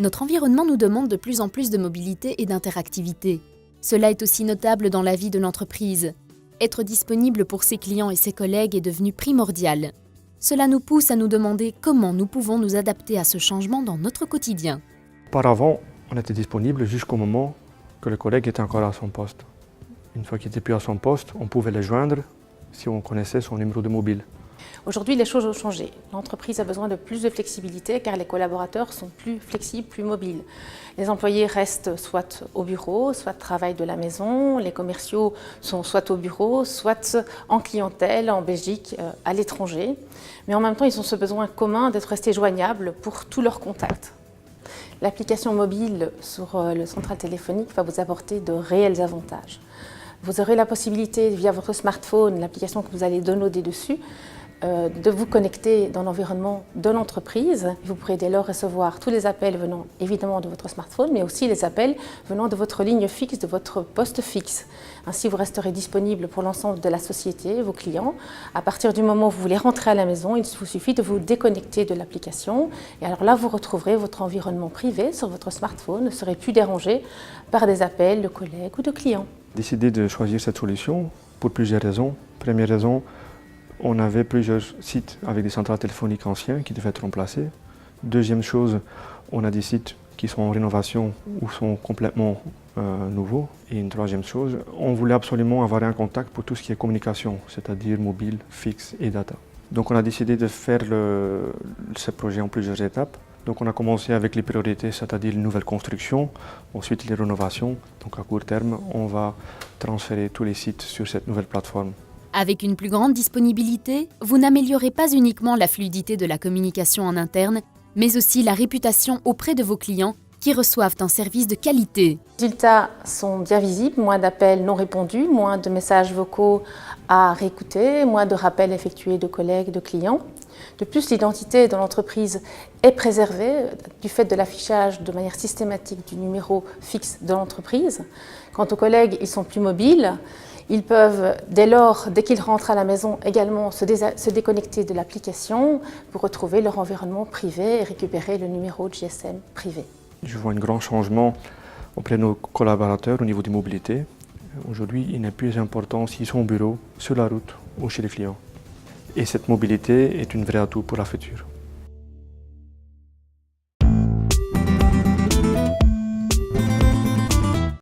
Notre environnement nous demande de plus en plus de mobilité et d'interactivité. Cela est aussi notable dans la vie de l'entreprise. Être disponible pour ses clients et ses collègues est devenu primordial. Cela nous pousse à nous demander comment nous pouvons nous adapter à ce changement dans notre quotidien. Auparavant, on était disponible jusqu'au moment que le collègue était encore à son poste. Une fois qu'il n'était plus à son poste, on pouvait le joindre si on connaissait son numéro de mobile. Aujourd'hui, les choses ont changé. L'entreprise a besoin de plus de flexibilité car les collaborateurs sont plus flexibles, plus mobiles. Les employés restent soit au bureau, soit travaillent de la maison. Les commerciaux sont soit au bureau, soit en clientèle, en Belgique, à l'étranger. Mais en même temps, ils ont ce besoin commun d'être restés joignables pour tous leurs contacts. L'application mobile sur le central téléphonique va vous apporter de réels avantages. Vous aurez la possibilité, via votre smartphone, l'application que vous allez downloader dessus, de vous connecter dans l'environnement de l'entreprise. Vous pourrez dès lors recevoir tous les appels venant évidemment de votre smartphone, mais aussi les appels venant de votre ligne fixe, de votre poste fixe. Ainsi, vous resterez disponible pour l'ensemble de la société, vos clients. À partir du moment où vous voulez rentrer à la maison, il vous suffit de vous déconnecter de l'application. Et alors là, vous retrouverez votre environnement privé sur votre smartphone, ne serez plus dérangé par des appels de collègues ou de clients. Décidé de choisir cette solution pour plusieurs raisons. Première raison, on avait plusieurs sites avec des centrales téléphoniques anciens qui devaient être remplacés. Deuxième chose, on a des sites qui sont en rénovation ou sont complètement nouveaux. Et une troisième chose, on voulait absolument avoir un contact pour tout ce qui est communication, c'est-à-dire mobile, fixe et data. Donc on a décidé de faire ce projet en plusieurs étapes. Donc on a commencé avec les priorités, c'est-à-dire les nouvelles constructions, ensuite les rénovations. Donc à court terme, on va transférer tous les sites sur cette nouvelle plateforme. Avec une plus grande disponibilité, vous n'améliorez pas uniquement la fluidité de la communication en interne, mais aussi la réputation auprès de vos clients qui reçoivent un service de qualité. Les résultats sont bien visibles, moins d'appels non répondus, moins de messages vocaux à réécouter, moins de rappels effectués de collègues, de clients. De plus, l'identité de l'entreprise est préservée du fait de l'affichage de manière systématique du numéro fixe de l'entreprise. Quant aux collègues, ils sont plus mobiles. Ils peuvent, dès lors, dès qu'ils rentrent à la maison, également se déconnecter de l'application pour retrouver leur environnement privé et récupérer le numéro de GSM privé. Je vois un grand changement auprès de nos collaborateurs au niveau des mobilités. Aujourd'hui, il n'est plus important s'ils sont au bureau, sur la route ou chez les clients. Et cette mobilité est une vraie atout pour la future.